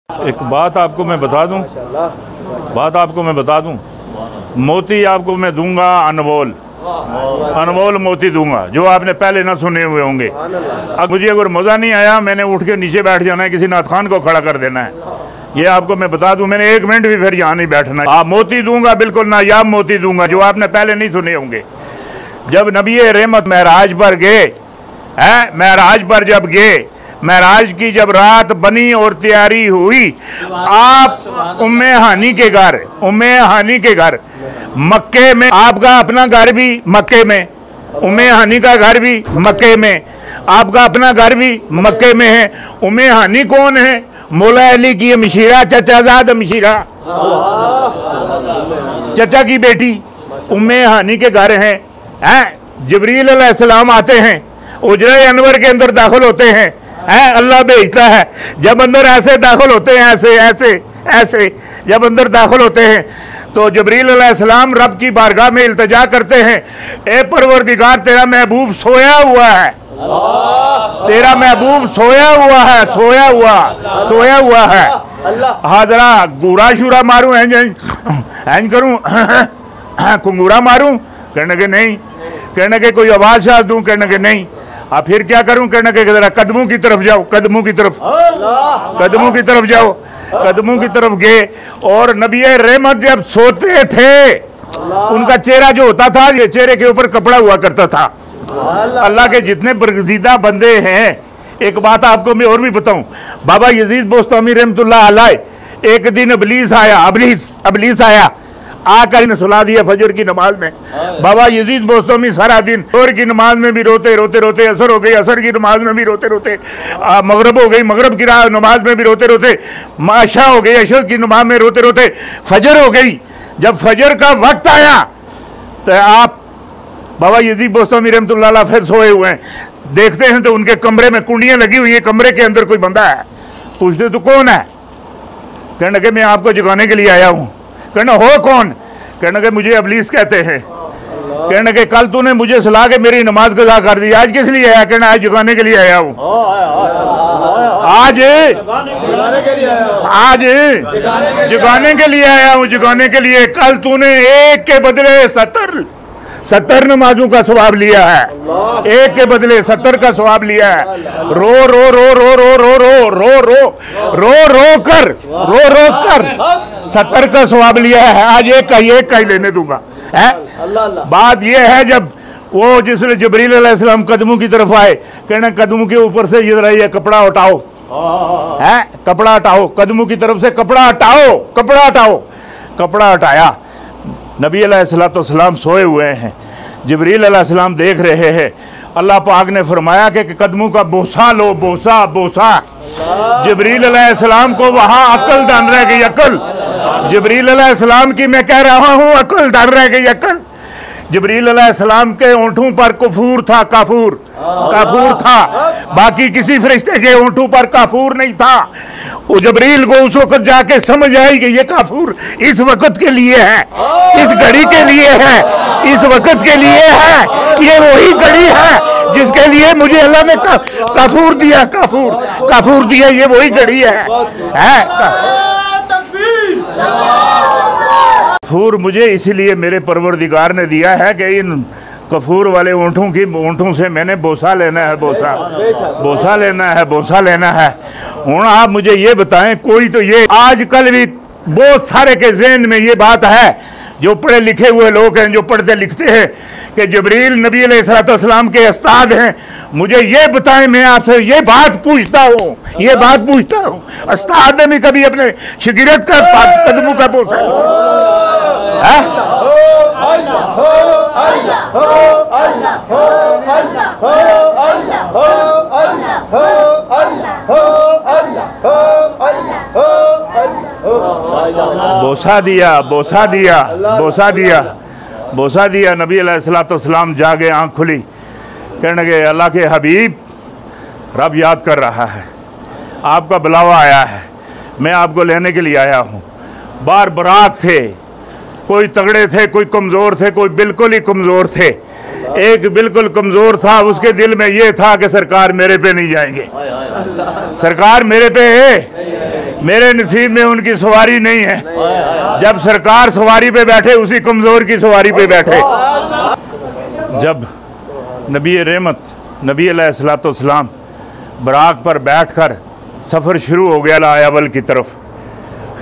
एक बात आपको मैं बता दूं, मोती आपको मैं दूंगा, अनमोल मोती दूंगा, जो आपने पहले ना सुने हुए होंगे। अब मुझे अगर मज़ा नहीं आया, मैंने उठ के नीचे बैठ जाना है, किसी नाथ खान को खड़ा कर देना है। ये आपको मैं बता दूं, मैंने एक मिनट भी फिर यहाँ नहीं बैठना है। आप मोती दूंगा, बिल्कुल नायाब मोती दूंगा, जो आपने पहले नहीं सुने होंगे। जब नबी रहमत महराज पर गए, महराज पर जब गए, महराज की जब रात बनी और तैयारी हुई, आप उम्मे हानी के घर मक्के में, आपका अपना घर भी मक्के में, उम्मे हानी का घर भी मक्के में, आपका अपना घर भी मक्के में है। उम्मे हानी कौन है? मौला अली की मशीरा, चचाजाद मशीरा, चचा की बेटी उम्मे हानी के घर हैं। जिब्रील अलैहिस्सलाम आते हैं, उजरे अनवर के अंदर दाखिल होते हैं, अल्लाह भेजता है। जब अंदर ऐसे दाखिल होते हैं, ऐसे जब अंदर दाखिल होते हैं, तो जिब्रील अलैहिस्सलाम रब की बारगाह में इल्तिजा करते हैं, ए परवरदिगार, तेरा महबूब सोया हुआ है, तेरा महबूब सोया हुआ है। हाजरा गुरा शुरा मारूं, एंज करूं, कुंगूरा मारूं? कहने के नहीं। कहने के कोई आवाज शाज दूं? कहने के नहीं। अब फिर क्या करूं? कहने के जरा कदमों की तरफ जाओ, कदमों की तरफ जाओ। कदमों की तरफ गए, और नबी रहमत जब सोते थे, उनका चेहरा जो होता था, ये चेहरे के ऊपर कपड़ा हुआ करता था। अल्लाह के जितने बरगज़ीदा बंदे हैं, एक बात आपको मैं और भी बताऊं, बाबा यजीद बोस्तामी रहमतुल्लाह अलैह, एक दिन इब्लीस आया, आकर सुला दिया फजर की नमाज में। बाबा यजीद बोस्तमी सारा दिन फजर की नमाज में भी रोते, असर हो गई, असर की नमाज में भी रोते, मगरब हो गई, मगरब की नमाज में भी रोते, माशा हो गई, अशर की नमाज में रोते, फजर हो गई। जब फजर का वक्त आया, तो आप बाबा यजीद बोस्तमी रहमतुल्लाह अलैह फिर सोए हुए हैं। देखते हैं तो उनके कमरे में कुंडियां लगी हुई है, कमरे के अंदर कोई बंदा है। पूछते तो कौन है? कहने के मैं आपको जगाने के लिए आया हूँ। कहना हो कौन? कहने के मुझे इब्लीस कहते हैं। कहने के कल तूने मुझे सुला के मेरी नमाज कज़ा कर दी, आज किस लिए आया? कहना आज जगाने के लिए आया हूँ, आज जगाने के लिए आया हूँ, जगाने के लिए। कल तूने एक के बदले 70 नमाजों का सवाब लिया है, एक के बदले 70 का सवाब लिया है। रो कर 70 का सवाब लिया है, आज एक का ही लेने दूंगा। बात यह है, जब वो जिसने जिब्रील अलैहिस्सलाम कदमों की तरफ आए, कहना कदमों के ऊपर से ये कपड़ा हटाओ, कपड़ा हटाओ, कदमों की तरफ से कपड़ा हटाओ। कपड़ा हटाया। नबी अलैहिस्सलाम सोए हुए हैं, जिब्रील अलैहिस्सलाम देख रहे हैं। अल्लाह पाक ने फरमाया कि कदमों का बोसा लो, बोसा। जिब्रील अलैहिस्सलाम को वहां अकल दान रह गई, अकल। जिब्रील अलैहिस्सलाम की मैं कह रहा हूं, अकल दान रह गई, अकल। जिब्रील अलैहिस्सलाम के ओंठों पर काफूर था, काफूर था। बाकी किसी फरिश्ते के ओंठों पर काफूर नहीं था। वो जिब्रील को उस वक्त जाके समझ आई कि ये काफूर इस वक्त के लिए है, इस घड़ी के लिए है, इस वक्त के लिए है। ये वही घड़ी है जिसके लिए मुझे अल्लाह ने काफूर दिया, काफूर दिया। ये वही घड़ी है। काफूर मुझे इसीलिए मेरे परवरदिगार ने दिया है कि इन कफूर वाले ऊँटों से मैंने बोसा लेना है, बोसा लेना है। हूँ आप मुझे ये बताएं, कोई तो ये आजकल भी बहुत सारे के ज़हन में ये बात है, जो पढ़े लिखे हुए लोग हैं, जो पढ़ते लिखते हैं, कि जिब्रील नबी अलैहिस्सलाम के उस्ताद हैं। मुझे ये बताएं, मैं आपसे ये बात पूछता हूँ, उस्ताद ने भी कभी अपने शागिर्द का कदमों का बोसा बोसा दिया। नबी अलैहिस्सलाम जागे, आँख खुली, कहने के अल्लाह के हबीब, रब याद कर रहा है, आपका बुलावा आया है, मैं आपको लेने के लिए आया हूँ। बार बारात थे, कोई तगड़े थे, कोई कमज़ोर थे, कोई बिल्कुल ही कमज़ोर थे। एक बिल्कुल कमज़ोर था, उसके दिल में ये था कि सरकार मेरे पे नहीं जाएंगे, सरकार मेरे पे है। मेरे नसीब में उनकी सवारी नहीं है। जब सरकार सवारी पे बैठे, उसी कमज़ोर की सवारी पे बैठे। जब नबी रहमत नबी अलैहिस्सलाम बराक पर बैठकर सफ़र शुरू हो गया अव्वल की तरफ,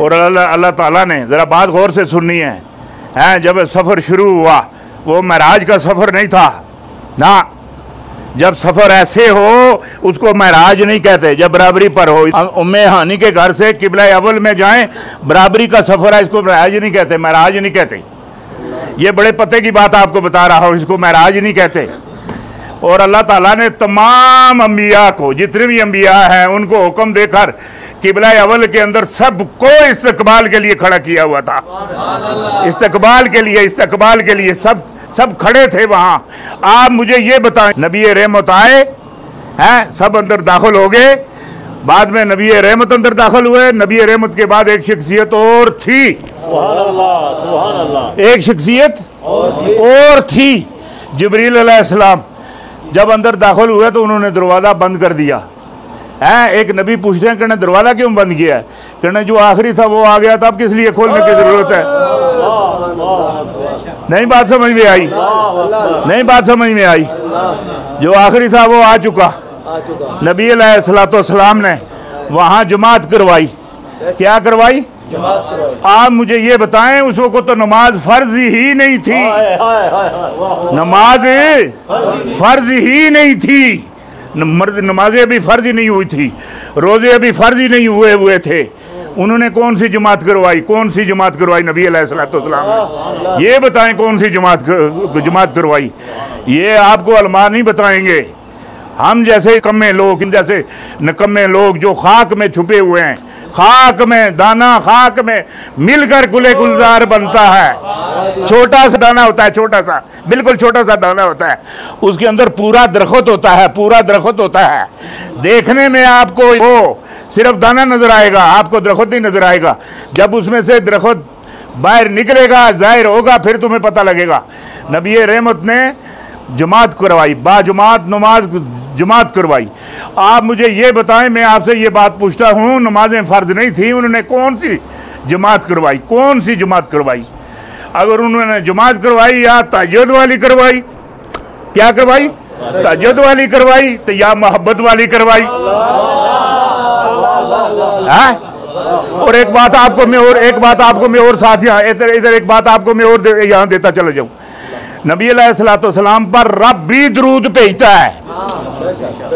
और अल्लाह ताला ने, ज़रा बात गौर से सुननी है, जब सफ़र शुरू हुआ वो महराज का सफ़र नहीं था ना। जब सफ़र ऐसे हो उसको महराज नहीं कहते, जब बराबरी पर हो। उम्मे हानी के घर से किबला अव्वल में जाएं, बराबरी का सफ़र है, इसको महराज नहीं कहते, महराज नहीं कहते। ये बड़े पते की बात आपको बता रहा हूँ, इसको महराज नहीं कहते। और अल्लाह ताला ने तमाम अंबिया को, जितने भी अंबिया हैं, उनको हुक्म देकर किबला अव्वल के अंदर सबको इस्तकबाल के लिए खड़ा किया हुआ था। इस्तकबाल के लिए सब खड़े थे वहां। आप मुझे ये बताएं, नबी रहमत आए हैं, सब अंदर दाखिल हो गए। बाद में नबी रहमत अंदर दाखिल हुए। नबी रहमत के बाद एक शख्सियत और थी, एक शख्सियत और थी, जिब्रील अलैहिस्सलाम। जब अंदर दाखिल हुए तो उन्होंने दरवाज़ा बंद कर दिया है। एक नबी पूछते हैं, कहने दरवाज़ा क्यों बंद किया है? कहने जो आखिरी था वो आ गया था, अब किस लिए खोलने की ज़रूरत है? नहीं बात समझ में आई, नहीं बात समझ में आई। जो आखिरी था वो आ चुका। नबी अलैहिस्सलाम ने वहाँ जमात करवाई। क्या करवाई? आप मुझे ये बताएं, उस वक्त तो नमाज फर्ज ही नहीं थी, नमाज फर्ज ही नहीं थी, नमाजें अभी फर्ज ही नहीं हुई थी, रोजे अभी फर्ज ही नहीं हुए थे। उन्होंने कौन सी जमात करवाई? कौन सी जमात करवाई नबी अलैहिस्सलाम ने? ये बताएं कौन सी जमात करवाई? ये आपको अलमा नहीं बताएंगे। हम जैसे कम्मे लोग, जैसे नकम्मे लोग जो खाक में छुपे हुए हैं, खाक में दाना, खाक में मिलकर गुले गुलजार बनता है। छोटा सा दाना होता है, छोटा सा, बिल्कुल छोटा सा दाना होता है, उसके अंदर पूरा दरख्त होता है, पूरा दरख्त होता है। देखने में आपको वो सिर्फ दाना नजर आएगा, आपको दरख्त नहीं नजर आएगा। जब उसमें से दरख्त बाहर निकलेगा, जाहिर होगा, फिर तुम्हें पता लगेगा। नबी रहमत ने जमात करवाई, बाजमात नमाज जमात करवाई। आप मुझे ये बताएं, मैं आपसे ये बात पूछता हूँ, नमाजें फ़र्ज नहीं थी, उन्होंने कौन सी जमात करवाई? कौन सी जमात करवाई? अगर उन्होंने जमात करवाई या तहज्जुद वाली करवाई, क्या करवाई? तहज्जुद वाली करवाई तो या मोहब्बत वाली करवाई? और एक बात आपको मैं और साथ यहाँ इधर एक बात आपको मैं और यहाँ देता चला जाऊँ। नबी अलैहिस्सलाम पर रब भी दरूद भेजता है,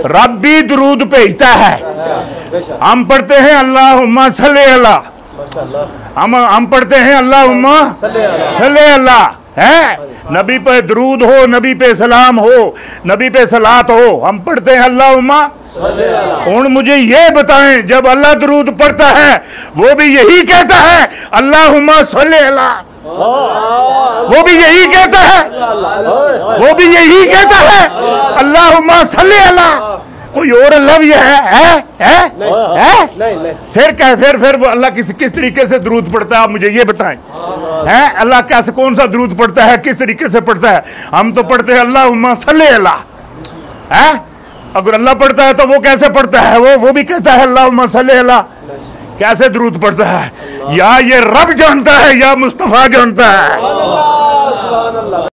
रब भी दरूद भेजता है। हम पढ़ते हैं अल्लाहुम्मा सल्ली अला, हम पढ़ते हैं अल्लाहुम्मा सल्ली अला, है नबी पे दरूद हो, नबी पे सलाम हो, नबी पे सलात हो, हम पढ़ते हैं अल्लाहुम्मा। और मुझे ये बताएं, जब अल्लाह दरूद पढ़ता है वो भी यही कहता है अल्लाहुम्मा सल्ली अला, वो भी यही कहता है, वो भी यही कहता है अल्लाहुम्मा सल्ली अला। कोई और लफ्ज़ है? फिर वो अल्लाह किस तरीके से दरूद पढ़ता है? आप मुझे ये बताएं, हैं अल्लाह कैसे, कौन सा दरूद पढ़ता है, किस तरीके से पढ़ता है? हम तो पढ़ते हैं अल्लाहुम्मा सल्ली अला, है? अगर अल्लाह पढ़ता है तो वो कैसे पढ़ता है? वो भी कहता है अल्लाहुम्मा सल्ली अला। कैसे दरूद पढ़ता है? या ये रब जानता है या मुस्तफा जानता है।